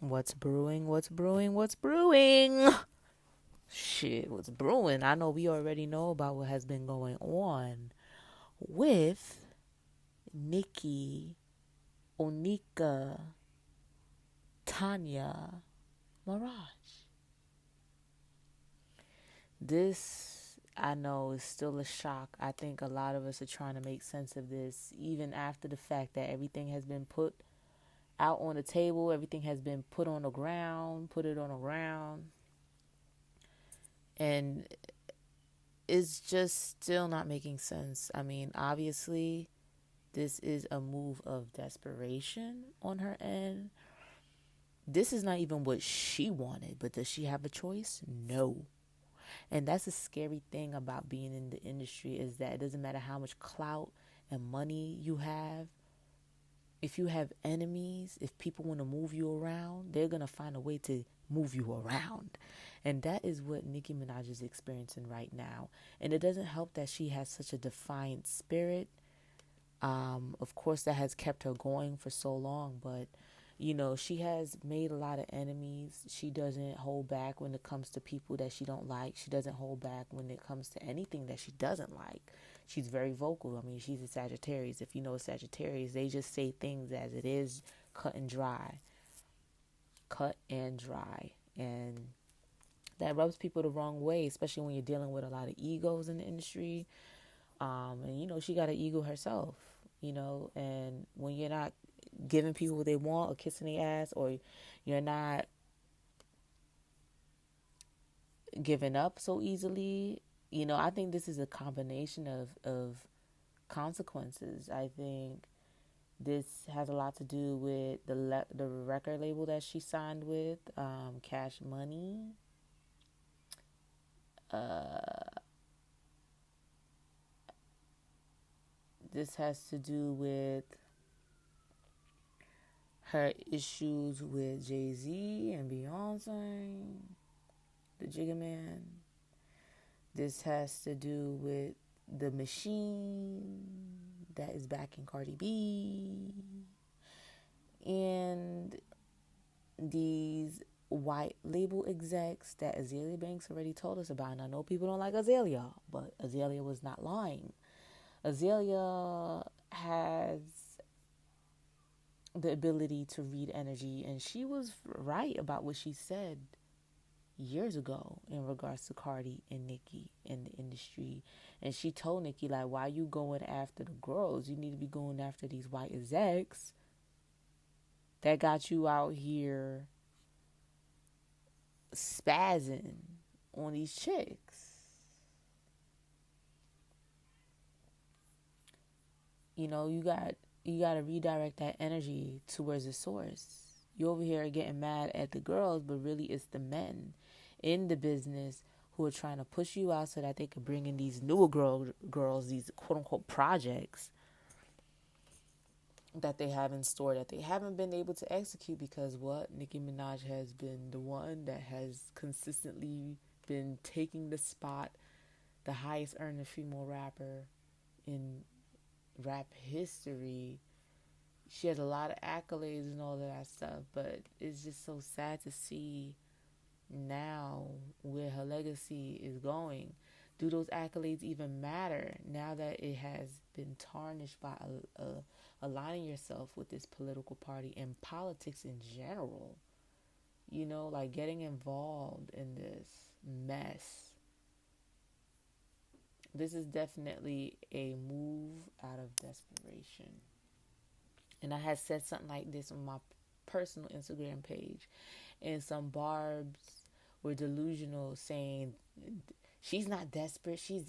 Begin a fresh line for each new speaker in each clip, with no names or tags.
What's brewing? What's brewing? What's brewing? Shit, what's brewing? I know we already know about what has been going on with Nicki, Onika, Tanya, Mirage. This, I know, is still a shock. I think a lot of us are trying to make sense of this, even after the fact that everything has been put out on the table, everything has been put on the ground, put it on the ground. And it's just still not making sense. I mean, obviously, this is a move of desperation on her end. This is not even what she wanted, but does she have a choice? No. And that's the scary thing about being in the industry is that it doesn't matter how much clout and money you have. If you have enemies, if people want to move you around, they're going to find a way to move you around. And that is what Nicki Minaj is experiencing right now. And it doesn't help that she has such a defiant spirit. Of course, that has kept her going for so long, but she has made a lot of enemies. She doesn't hold back when it comes to people that she don't like. She doesn't hold back when it comes to anything that she doesn't like. She's very vocal. I mean, she's a Sagittarius. If you know a Sagittarius, they just say things as it is, cut and dry. Cut and dry. And that rubs people the wrong way, especially when you're dealing with a lot of egos in the industry. And she got an ego herself, and when you're not giving people what they want or kissing their ass, or you're not giving up so easily, I think this is a combination of consequences. I think this has a lot to do with the record label that she signed with, Cash Money. This has to do with her issues with Jay-Z and Beyonce, the Jigga Man. This has to do with the machine that is backing Cardi B. And these white label execs that Azealia Banks already told us about. And I know people don't like Azealia, but Azealia was not lying. Azealia has the ability to read energy, and she was right about what she said years ago in regards to Cardi and Nicki in the industry. And she told Nicki, like, why you going after the girls? You need to be going after these white execs that got you out here spazzing on these chicks. You got to redirect that energy towards the source. You over here getting mad at the girls, but really it's the men in the business who are trying to push you out so that they can bring in these newer girls, these quote unquote projects that they have in store that they haven't been able to execute because what? Nicki Minaj has been the one that has consistently been taking the spot, the highest earning female rapper in rap history. She has a lot of accolades and all of that stuff, but it's just so sad to see now where her legacy is going. Do those accolades even matter now that it has been tarnished by aligning yourself with this political party and politics in general? Like getting involved in this mess. This is definitely a move out of desperation. And I had said something like this on my personal Instagram page, and some barbs were delusional, saying she's not desperate, she's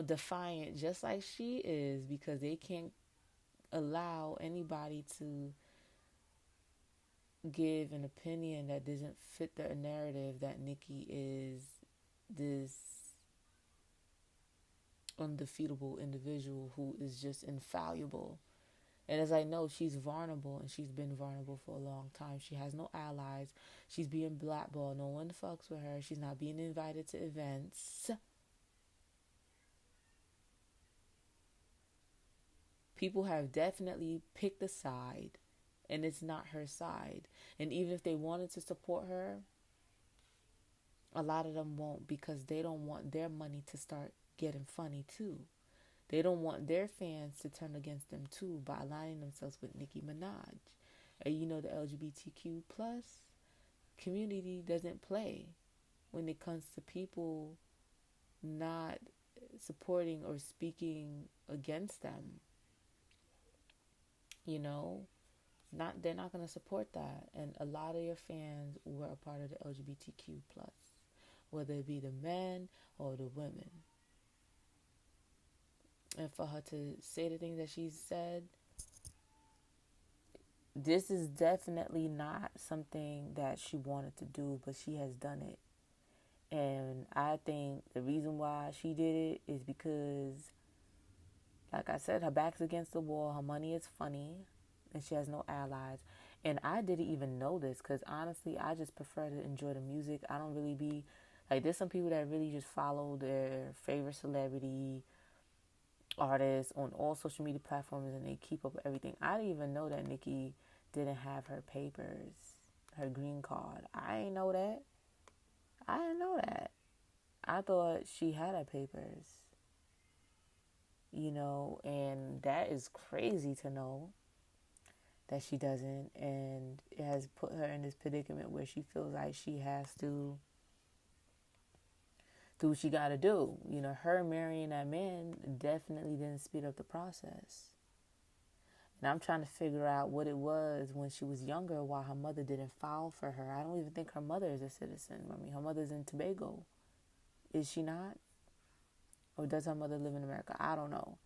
defiant, just like she is, because they can't allow anybody to give an opinion that doesn't fit their narrative that Nicki is this undefeatable individual who is just infallible. And as I know, she's vulnerable, and she's been vulnerable for a long time. She has no allies. She's being blackballed. No one fucks with her. She's not being invited to events. People have definitely picked a side and it's not her side. And even if they wanted to support her, a lot of them won't, because they don't want their money to start getting funny too. They don't want their fans to turn against them too by aligning themselves with Nicki Minaj. And you know, the LGBTQ plus community doesn't play when it comes to people not supporting or speaking against them. You know, not they're not gonna support that. And a lot of your fans were a part of the LGBTQ plus, whether it be the men or the women. And for her to say the things that she said, this is definitely not something that she wanted to do, but she has done it. And I think the reason why she did it is because, like I said, her back's against the wall, her money is funny, and she has no allies. And I didn't even know this, because honestly, I just prefer to enjoy the music. I don't really be like, there's some people that really just follow their favorite celebrity artists on all social media platforms, and they keep up with everything. I didn't even know that Nicki didn't have her papers, her green card. I didn't know that. I didn't know that. I thought she had her papers, you know, and that is crazy to know that she doesn't. And it has put her in this predicament where she feels like she has to do what she got to do. You know, her marrying that man definitely didn't speed up the process. And I'm trying to figure out what it was when she was younger, why her mother didn't file for her. I don't even think her mother is a citizen. I mean, her mother's in Tobago. Is she not? Or does her mother live in America? I don't know.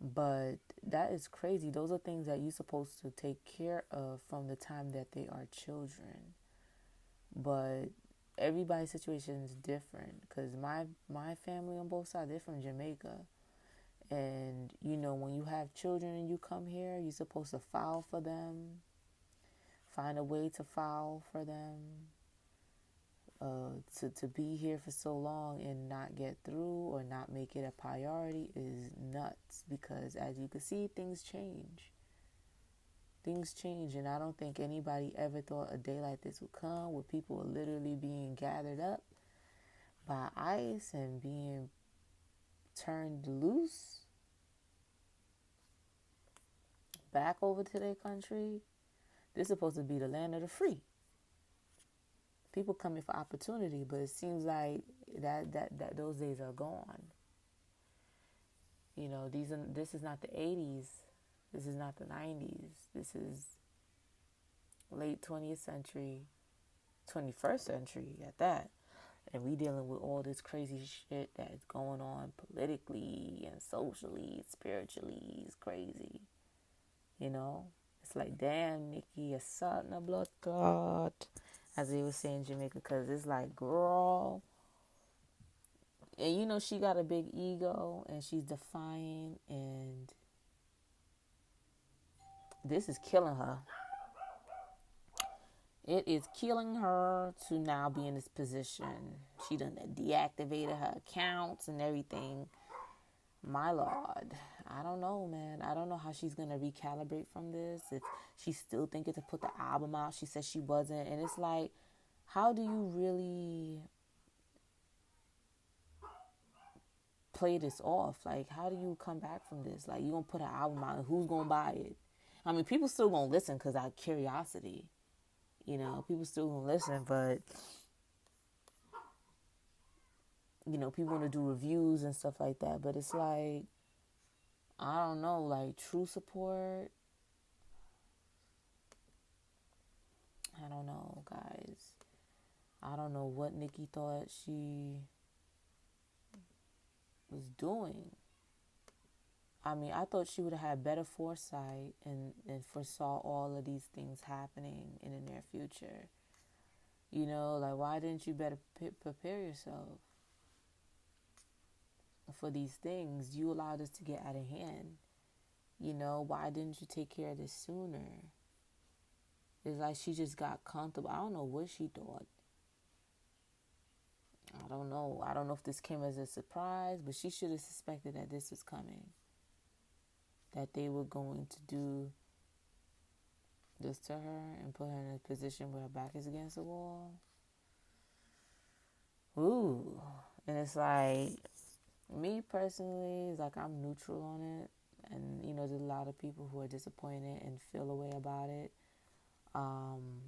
But that is crazy. Those are things that you're supposed to take care of from the time that they are children. But everybody's situation is different, because my family on both sides, they're from Jamaica. And, you know, when you have children and you come here, you're supposed to file for them, find a way to file for them. To be here for so long and not get through or not make it a priority is nuts, because as you can see, things change. Things change, and I don't think anybody ever thought a day like this would come, where people are literally being gathered up by ICE and being turned loose back over to their country. This is supposed to be the land of the free. People come here for opportunity, but it seems like that those days are gone. You know, this is not the 80s. This is not the 90s. This is late 20th century, 21st century at that. And we dealing with all this crazy shit that is going on politically and socially, spiritually. It's crazy. You know? It's like, damn, Nicki, you're something a blood clot, as they would say in Jamaica, because it's like, girl. And you know, she got a big ego, and she's defiant, and this is killing her. It is killing her to now be in this position. She done deactivated her accounts and everything. My Lord. I don't know, man. I don't know how she's going to recalibrate from this. If she's still thinking to put the album out. She said she wasn't. And it's like, how do you really play this off? Like, how do you come back from this? Like, you going to put an album out and who's going to buy it? I mean, people still going to listen because out of curiosity. You know, people still going to listen, but, you know, people want to do reviews and stuff like that. But it's like, I don't know, like true support. I don't know, guys. I don't know what Nicki thought she was doing. I mean, I thought she would have had better foresight and foresaw all of these things happening in the near future. You know, like, why didn't you better prepare yourself for these things? You allowed this to get out of hand. You know, why didn't you take care of this sooner? It's like she just got comfortable. I don't know what she thought. I don't know. I don't know if this came as a surprise, but she should have suspected that this was coming. That they were going to do this to her and put her in a position where her back is against the wall. Ooh. And it's like, me personally, it's like I'm neutral on it. And, there's a lot of people who are disappointed and feel a way about it. Um,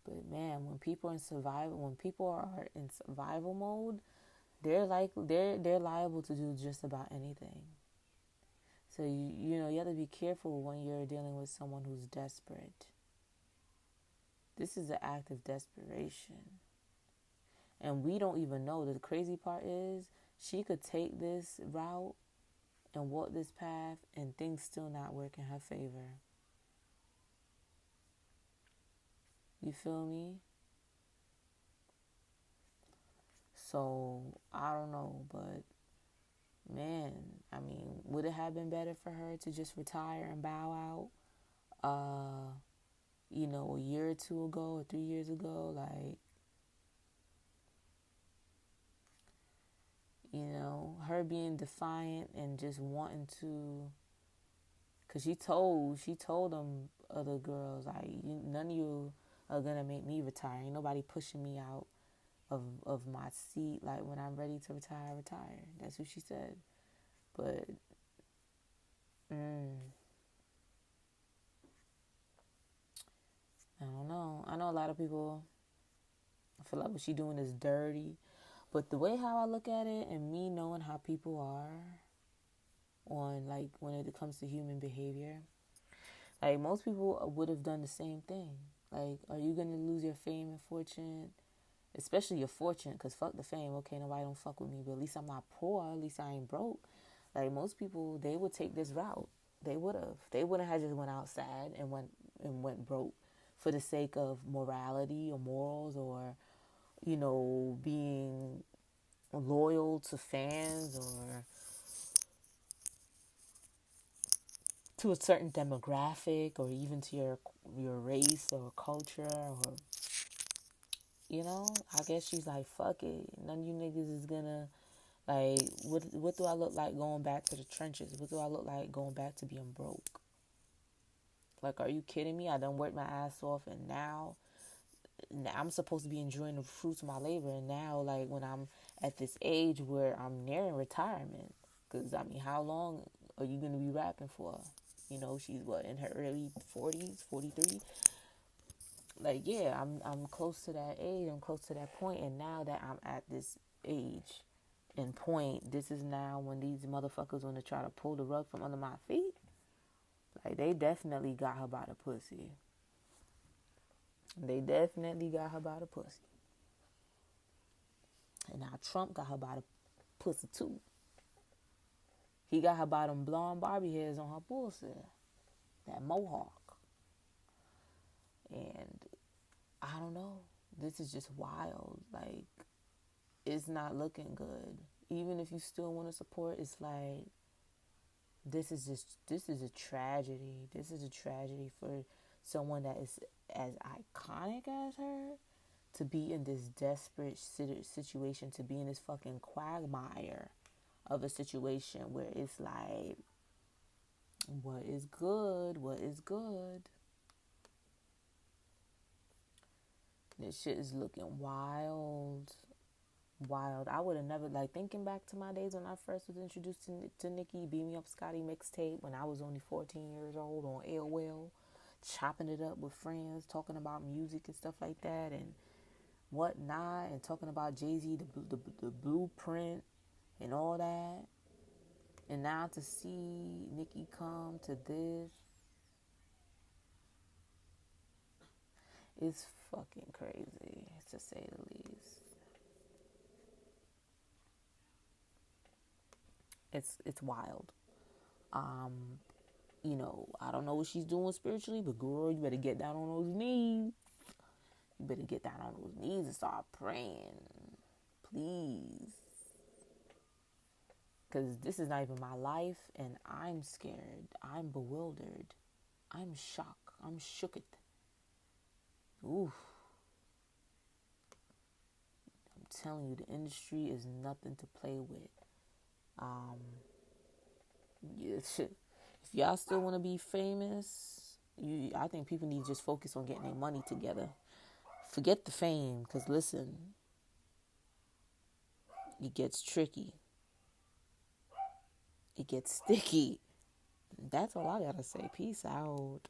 but man, when people are in survival mode, they're liable to do just about anything. So you have to be careful when you're dealing with someone who's desperate. This is an act of desperation. And we don't even know. The crazy part is she could take this route and walk this path and things still not work in her favor. You feel me? So I don't know, but man, I mean, would it have been better for her to just retire and bow out? A year or two ago or 3 years ago, like, her being defiant and just wanting to, cause she told them other girls, like, none of you are gonna make me retire. Ain't nobody pushing me out of my seat. Like, when I'm ready to retire, I retire. That's what she said. But I don't know. I know a lot of people feel like what she doing is dirty. But the way how I look at it, and me knowing how people are on, like, when it comes to human behavior, like, most people would have done the same thing. Like, are you going to lose your fame and fortune? Especially your fortune, because fuck the fame. Okay, nobody don't fuck with me, but at least I'm not poor. At least I ain't broke. Like, most people, they would take this route. They would have. They wouldn't have just went outside and went broke for the sake of morality or morals, or, being loyal to fans, or to a certain demographic, or even to your race or culture, or, I guess she's like, fuck it. None of you niggas is gonna, like, what do I look like going back to the trenches? What do I look like going back to being broke? Like, are you kidding me? I done worked my ass off, and now I'm supposed to be enjoying the fruits of my labor. And now, like, when I'm at this age where I'm nearing retirement, because, I mean, how long are you going to be rapping for? She's what, in her early 40s, 43? Like, yeah, I'm close to that age. I'm close to that point. And now that I'm at this age and point, this is now when these motherfuckers want to try to pull the rug from under my feet. Like, they definitely got her by the pussy. They definitely got her by the pussy. And now Trump got her by the pussy too. He got her by them blonde Barbie hairs on her bullshit. That mohawk. And I don't know. This is just wild. Like, it's not looking good. Even if you still want to support, it's like, this is a tragedy. This is a tragedy for someone that is as iconic as her to be in this desperate situation, to be in this fucking quagmire of a situation where it's like, what is good? What is good? This shit is looking wild. Wild. I would have never, like, thinking back to my days when I first was introduced to Nicki, Beat Me Up Scotty mixtape, when I was only 14 years old, on AOL, chopping it up with friends, talking about music and stuff like that, and whatnot, and talking about Jay-Z, the blueprint, and all that. And now to see Nicki come to this, it's fucking crazy, to say the least. It's wild. I don't know what she's doing spiritually, but girl, you better get down on those knees. You better get down on those knees and start praying. Please. Because this is not even my life, and I'm scared. I'm bewildered. I'm shocked. I'm shooked. Oof. I'm telling you, the industry is nothing to play with. If y'all still want to be famous, I think people need to just focus on getting their money together. Forget the fame, because listen, it gets tricky. It gets sticky. That's all I gotta say. Peace out.